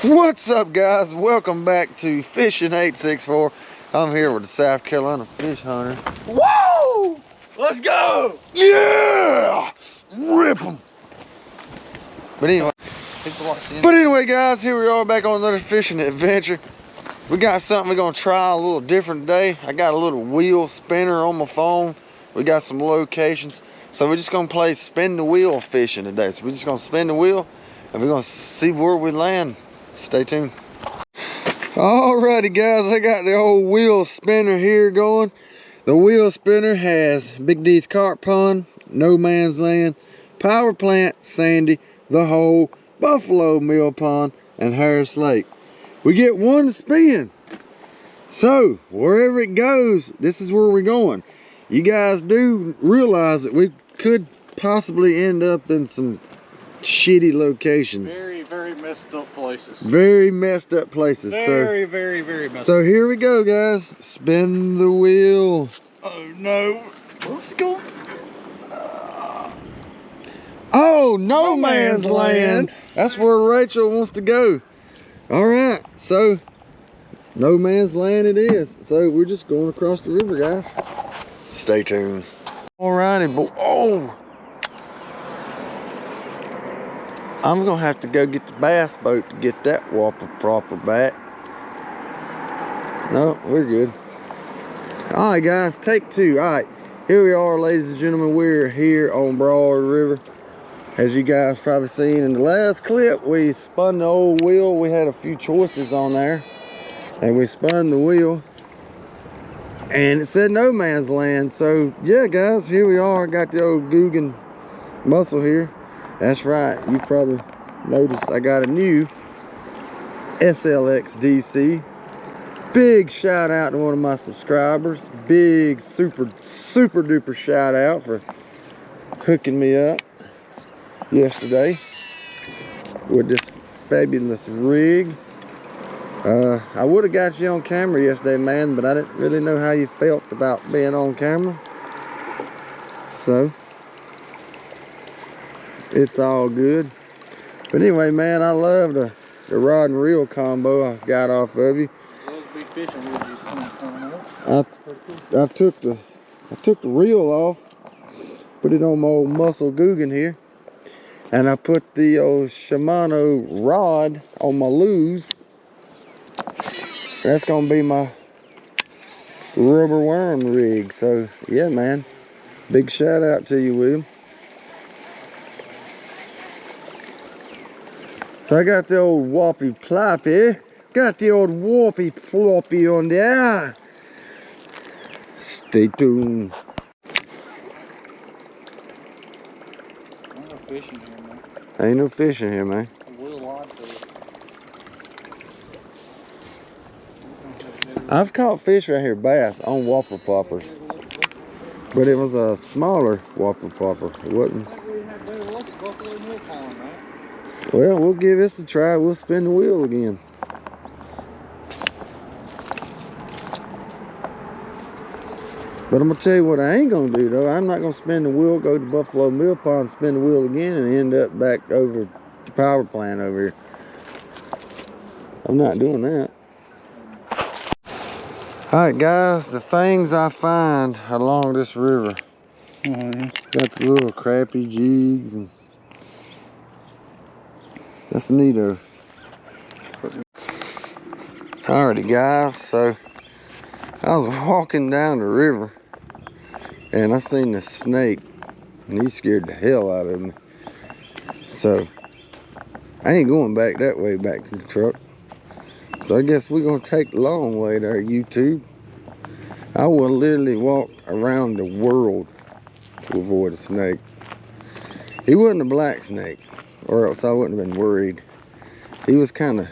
What's up, guys? Welcome back to Fishing 864. I'm here with the South Carolina Fish Hunter. Whoa! Let's go! Yeah! Rip them! But anyway, guys, here we are back on another fishing adventure. We got something we're gonna try a little different today. I got a little wheel spinner on my phone. We got some locations. So we're just gonna play spin the wheel fishing today. So we're just gonna spin the wheel and we're gonna see where we land. Stay tuned. Alrighty, guys, I got the old wheel spinner here going. The wheel spinner has Big D's Carp Pond, No Man's Land, Power Plant, Sandy, The Hole, Buffalo Mill Pond, and Harris Lake. We get one spin. So wherever it goes, this is where we're going. You guys do realize that we could possibly end up in some shitty locations. Very messed up places. Very messed up places. Very messed up. So here we go, guys. Spin the wheel. Oh no. Let's go. Oh, no man's land. That's where Rachel wants to go. All right, so no man's land it is. So we're just going across the river, guys. Stay tuned. All righty, boy. Oh, I'm gonna have to go get the bass boat to get that whopper proper back. No, we're good. All right, guys, take two. All right, here we are, ladies and gentlemen. We're here on Broad River. As you guys probably seen in the last clip, we spun the old wheel. We had a few choices on there, and we spun the wheel, and it said no man's land. So yeah, guys, here we are. Got the old Googan mussel here. That's right, you probably noticed I got a new SLX DC. Big shout out to one of my subscribers. Big super duper shout out for hooking me up yesterday with this fabulous rig. I would have got you on camera yesterday, man, but I didn't really know how you felt about being on camera. So it's all good. But anyway, man, I love the rod and reel combo I got off of you. I took the reel off, put it on my old Muscle Googan here, and I put the old Shimano rod on my Lew's. That's gonna be my rubber worm rig. So yeah, man, big shout out to you, William. So I got the old Whoppy Ploppy. Got the old Whoppy Ploppy on there. Stay tuned. Ain't no fishing here, man. Ain't no fishing here, man. I've caught fish right here, bass, on Whopper Poppers. But it was a smaller Whopper Popper. It wasn't. Well, we'll give this a try. We'll spin the wheel again. But I'm gonna tell you what I ain't gonna do though. I'm not gonna spin the wheel, go to Buffalo Mill Pond, spin the wheel again, and end up back over the power plant over here. I'm not doing that. All right, guys, the things I find along this river. Got the little crappy jigs, and that's neato. Alrighty, guys, so I was walking down the river and I seen this snake, and he scared the hell out of me. So I ain't going back that way back to the truck. So I guess we're gonna take the long way there, YouTube. I will literally walk around the world to avoid a snake. He wasn't a black snake, or else I wouldn't have been worried. He was kind of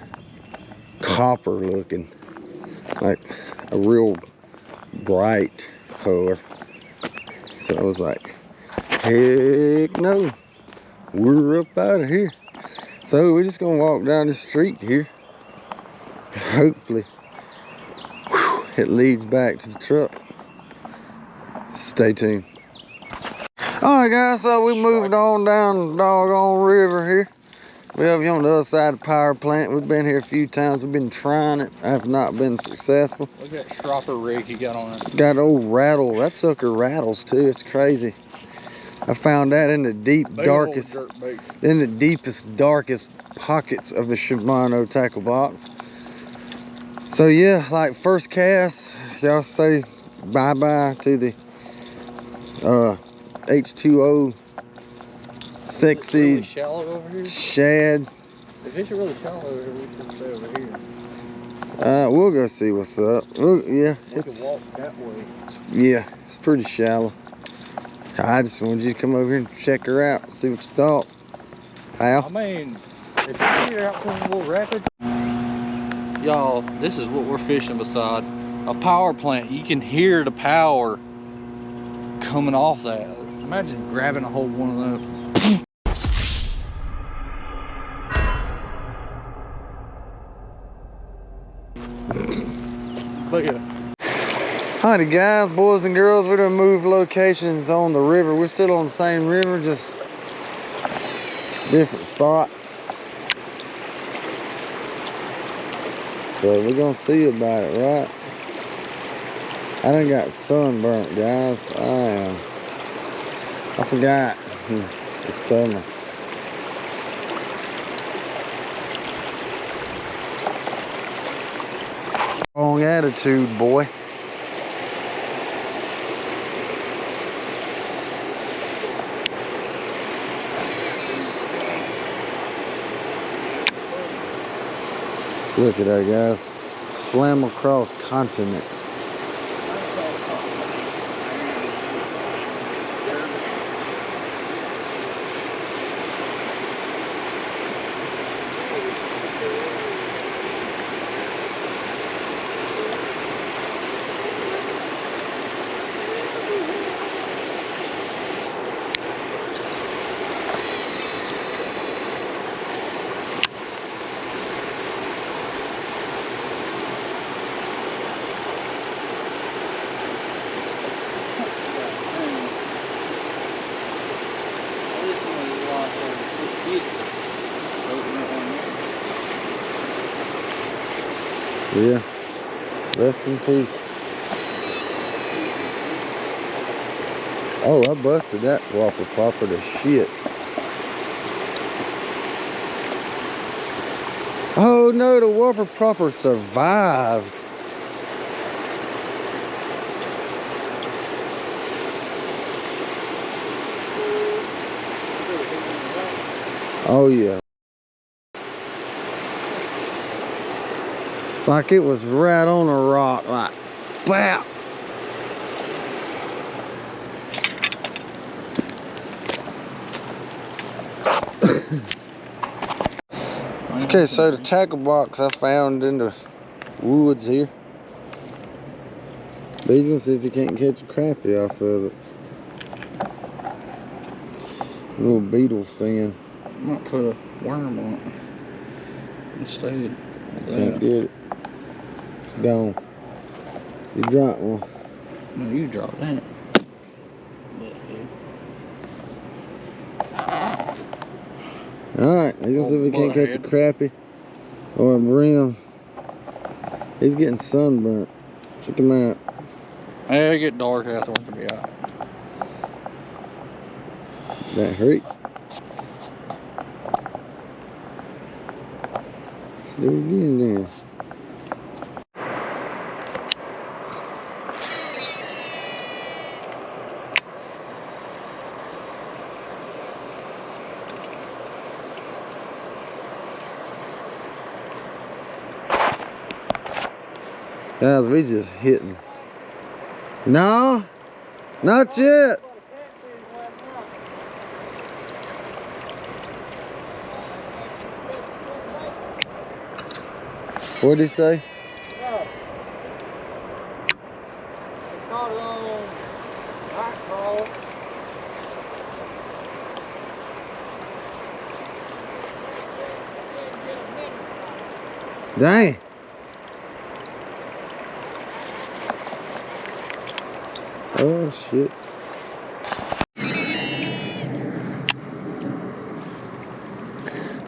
copper looking, like a real bright color. So I was like, heck no, we're up out of here. So we're just gonna walk down the street here. Hopefully it leads back to the truck. Stay tuned. All right, guys, so we moved on down the doggone river here. We're over here on the other side of the power plant. We've been here a few times. We've been trying it. I have not been successful. Look at that stropper rig he got on it. Got old rattle. That sucker rattles too. It's crazy. I found that in the deep, darkest, in the deepest, darkest pockets of the Shimano tackle box. So yeah, like first cast, y'all say bye-bye to the H2O sexy really shallow over here? shad. If it's really shallow over here, we should stay over here. We'll go see what's up. Yeah, We could walk that way. it's pretty shallow. I just wanted you to come over here and check her out, see what you thought. I Pal? mean, if you figure out Little Rapid. Y'all, this is what we're fishing beside. A power plant. You can hear the power coming off that. Imagine grabbing a hold of one of those. Look at it. Alrighty guys, boys and girls, we're gonna move locations on the river. We're still on the same river, just different spot. So we're gonna see about it, right? I done got sunburnt, guys. I forgot. It's summer. Wrong attitude, boy. Look at that, guys. Slam across continents. Yeah. Rest in peace. Oh, I busted that whopper popper to shit. Oh no, the whopper popper survived. Oh yeah. Like it was right on a rock, like, bam. Okay, so the tackle box I found in the woods here. But he's gonna see if he can't catch a crappie off of it. Little beetle sting. I might put a worm on it instead. Can't get it. It's gone. You dropped one. No, you dropped that. Alright, he's gonna see if he can't catch a crappie or a brim. He's getting sunburnt. Check him out. Hey, it get dark, that's what to be out. That hurt. Let's do it again then. Guys, we just hitting. No, not yet. What'd he say? Dang. Oh shit.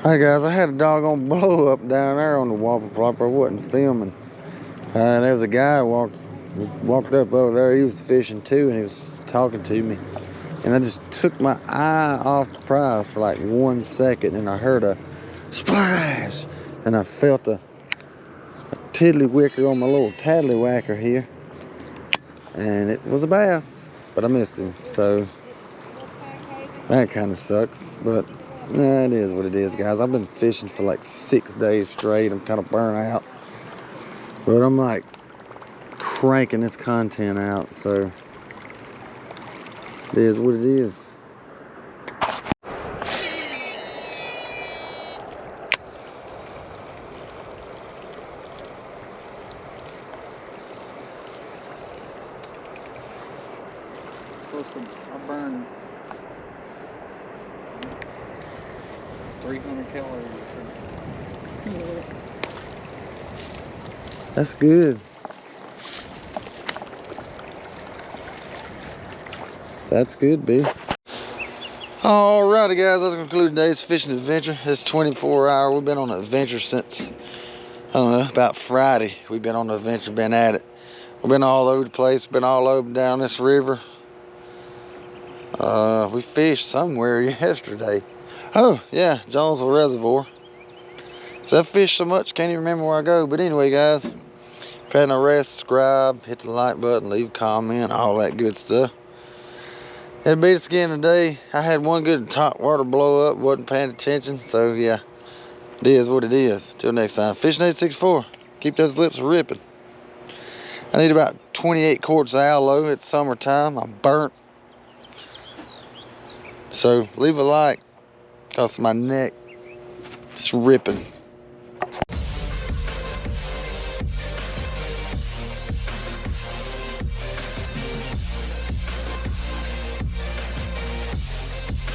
Hey guys, I had a doggone blow up down there on the Whopper Plopper. I wasn't filming. There was a guy walked up over there. He was fishing too, and he was talking to me. And I just took my eye off the prize for like 1 second, and I heard a splash, and I felt a tiddlywhacker on my little taddlywhacker here, and it was a bass, but I missed him. So that kind of sucks, but nah, it is what it is, guys. I've been fishing for like 6 days straight. I'm kind of burnt out, but I'm like cranking this content out, so it is what it is. I burned 300 calories. That's good. That's good, B. Alrighty, guys, let's conclude today's fishing adventure. It's 24-hour. We've been on an adventure since, I don't know, about Friday. We've been on an adventure, been at it. We've been all over the place, been all over down this river. We fished somewhere yesterday. Oh, yeah, Jonesville Reservoir. So I fished so much, can't even remember where I go. But anyway, guys, if you had no rest, subscribe, hit the like button, leave a comment, all that good stuff. It beat us again today. I had one good top water blow up, wasn't paying attention. So yeah, it is what it is. Till next time, Fishing 864. Keep those lips ripping. I need about 28 quarts of aloe. It's summertime. I'm burnt. So leave a like, cause my neck is ripping.